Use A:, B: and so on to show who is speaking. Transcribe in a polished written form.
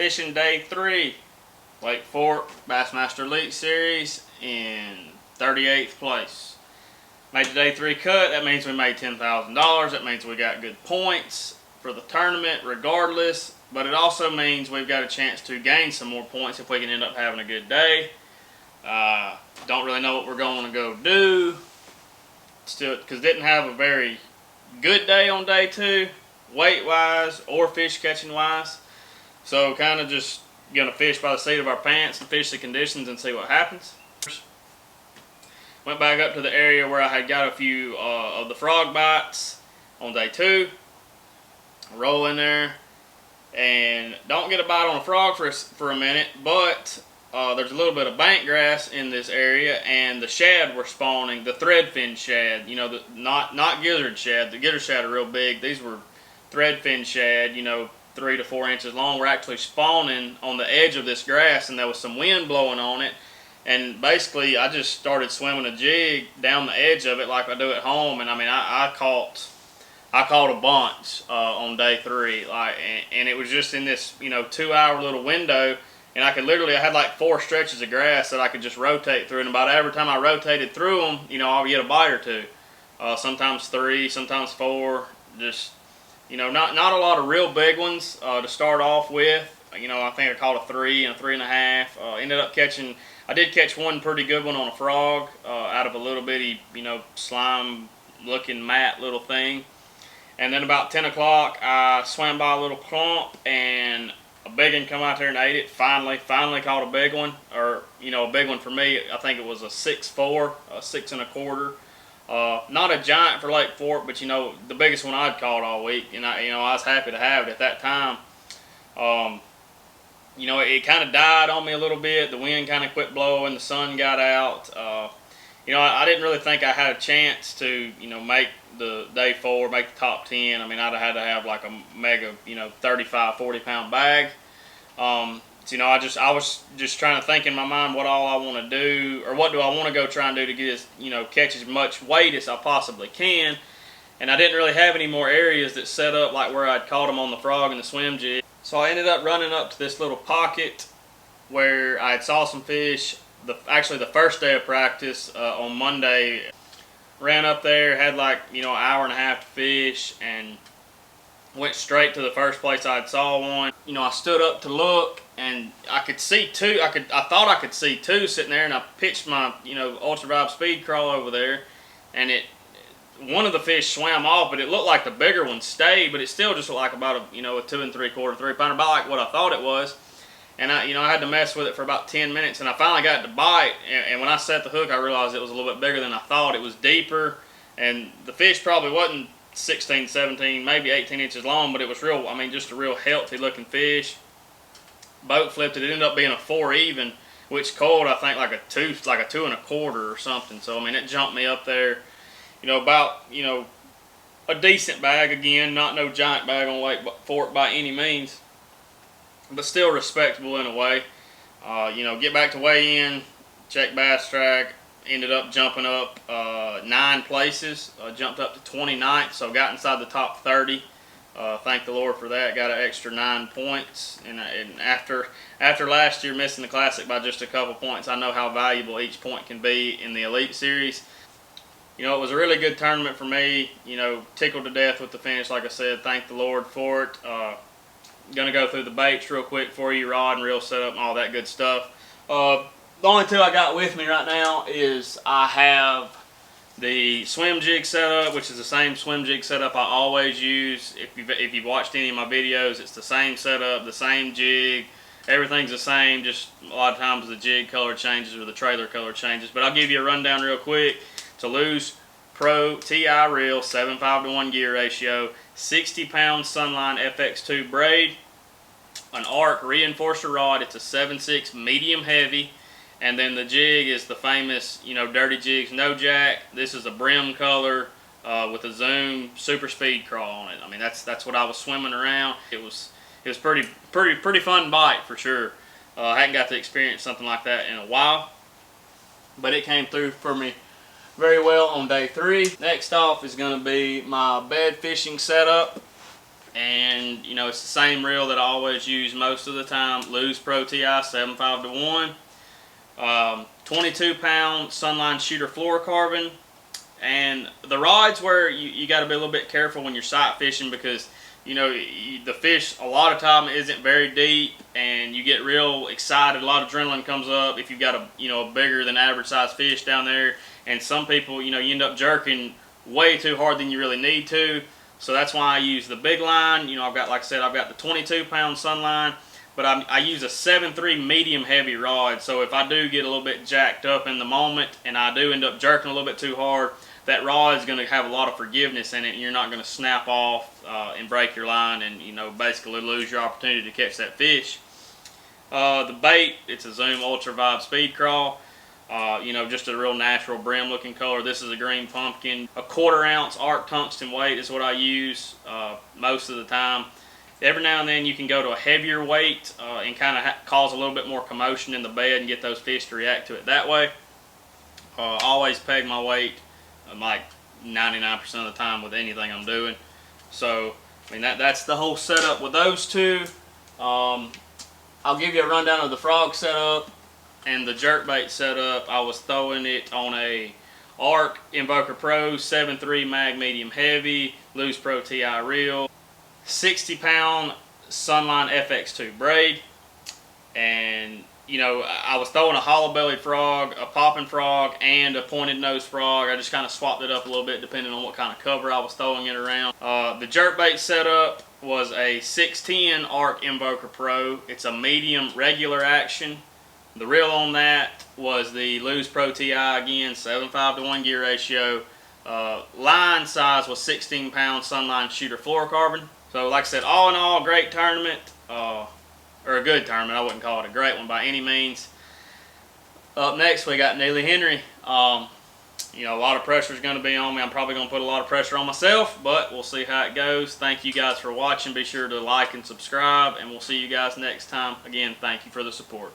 A: fishing day 3, Lake Fork Bassmaster Elite Series in 38th place. Made the day 3 cut. That means we made $10,000. That means we got good points for the tournament regardless, but it also means we've got a chance to gain some more points if we can end up having a good day. Don't really know what we're going to go do still, because didn't have a very good day on day 2, weight wise or fish catching wise. So kind of just gonna fish by the seat of our pants and fish the conditions and see what happens. Went back up to the area where I had got a few of the frog bites on day 2. Roll in there and don't get a bite on a frog for a minute, but there's a little bit of bank grass in this area, and the shad were spawning, the threadfin shad, you know, not gizzard shad. The gizzard shad are real big. These were threadfin shad, you know, 3 to 4 inches long, were actually spawning on the edge of this grass, and there was some wind blowing on it. And basically I just started swimming a jig down the edge of it like I do at home, and I mean I caught a bunch on day 3, and it was just in this, you know, 2-hour little window, and I had like 4 stretches of grass that I could just rotate through, and about every time I rotated through them, you know, I'll get a bite or 2, sometimes 3, sometimes 4, just, you know, not a lot of real big ones to start off with. You know, I think I caught a 3 and a 3.5. Ended up catching, I did catch one pretty good one on a frog out of a little bitty, you know, slime looking mat little thing. And then about 10 o'clock, I swam by a little clump, and a big one come out there and ate it. Finally caught a big one, or, you know, a big one for me. I think it was a 6'4", a 6 1/4. Not a giant for Lake Fork, but, you know, the biggest one I'd caught all week, and I was happy to have it at that time. You know, it kind of died on me a little bit. The wind kind of quit blowing. The sun got out. You know, I didn't really think I had a chance to, you know, make the day 4, make the top 10. I mean, I'd have had to have like a mega, you know, 35, 40-pound bag. So, you know, I was just trying to think in my mind what all I want to do, or what do I want to go try and do to get, you know, catch as much weight as I possibly can. And I didn't really have any more areas that set up like where I'd caught them on the frog and the swim jig. So I ended up running up to this little pocket where I saw some fish. Actually, the first day of practice on Monday, ran up there, had like, you know, an hour and a half to fish, and went straight to the first place I saw one. You know, I stood up to look, and I could see 2. I thought I could see 2 sitting there, and I pitched my, you know, Ultra Vibe Speed Crawl over there, and one of the fish swam off, but it looked like the bigger one stayed, but it still just looked like about a, you know, a 2 3/4, 3-pounder, about like what I thought it was. And I had to mess with it for about 10 minutes, and I finally got to bite. And when I set the hook, I realized it was a little bit bigger than I thought. It was deeper, and the fish probably wasn't 16, 17, maybe 18 inches long, but it was real. I mean, just a real healthy looking fish. Boat flipped it. It ended up being a 4 even, which caught, I think, like a 2 1/4 or something. So I mean, it jumped me up there. You know, about, you know, a decent bag again, not no giant bag on Lake Fork by any means, but still respectable in a way. You know, get back to weigh in, check Bass Track, ended up jumping up 9 places, jumped up to 29th, so got inside the top 30. Thank the Lord for that. Got an extra 9 points, and after last year missing the Classic by just a couple points, I know how valuable each point can be in the Elite Series. You know, it was a really good tournament for me. You know, tickled to death with the finish, like I said. Thank the Lord for it. Going to go through the baits real quick for you, rod and reel setup and all that good stuff. The only 2 I got with me right now is I have the swim jig setup, which is the same swim jig setup I always use. If you've watched any of my videos, it's the same setup, the same jig. Everything's the same, just a lot of times the jig color changes or the trailer color changes. But I'll give you a rundown real quick. It's a Lew's Pro TI reel, 7:5 to 1 gear ratio, 60-pound Sunline FX2 braid, an ARC reinforcer rod. It's a 7/6 medium heavy, and then the jig is the famous, you know, Dirty Jigs No Jack. This is a brim color with a Zoom Super Speed Crawl on it. I mean, that's what I was swimming around. It was pretty fun bite for sure. I hadn't got to experience something like that in a while, but it came through for me very well on day 3. Next off is going to be my bed fishing setup. And you know, it's the same reel that I always use most of the time. Lew's Pro TI 7.5 to 1. 22 pound Sunline Shooter fluorocarbon. And the rod's where you got to be a little bit careful when you're sight fishing, because you know the fish a lot of time isn't very deep, and you get real excited. A lot of adrenaline comes up if you've got a bigger than average size fish down there. And some people, you end up jerking way too hard than you really need to. So that's why I use the big line. I've got, like I said, I've got the 22 pound Sunline, but I use a 7.3 medium heavy rod. So if I do get a little bit jacked up in the moment and I do end up jerking a little bit too hard, that rod is going to have a lot of forgiveness in it, and you're not going to snap off and break your line and basically lose your opportunity to catch that fish. The bait, it's a Zoom Ultra Vibe Speed Crawl. Just a real natural brim looking color. This is a green pumpkin. A 1/4 ounce arc tungsten weight is what I use most of the time. Every now and then you can go to a heavier weight and kind of cause a little bit more commotion in the bed and get those fish to react to it that way. Always peg my weight like 99% of the time with anything I'm doing. So I mean that's the whole setup with those two. I'll give you a rundown of the frog setup and the jerkbait setup. I was throwing it on a Arc Invoker Pro 7.3 mag medium heavy, Lew's Pro TI reel, 60 pound Sunline FX2 braid, and I was throwing a hollow bellied frog, a popping frog, and a pointed nose frog. I just kind of swapped it up a little bit depending on what kind of cover I was throwing it around. The jerkbait setup was a 610 Arc Invoker Pro. It's a medium regular action. The reel on that was the Lew's Pro TI, again, 7.5 to 1 gear ratio. Line size was 16 pound Sunline Shooter fluorocarbon. So like I said, all in all, great tournament. Or a good tournament. I wouldn't call it a great one by any means. Up next, we got Neely Henry. A lot of pressure is going to be on me. I'm probably going to put a lot of pressure on myself, but we'll see how it goes. Thank you guys for watching. Be sure to like and subscribe, and we'll see you guys next time. Again, thank you for the support.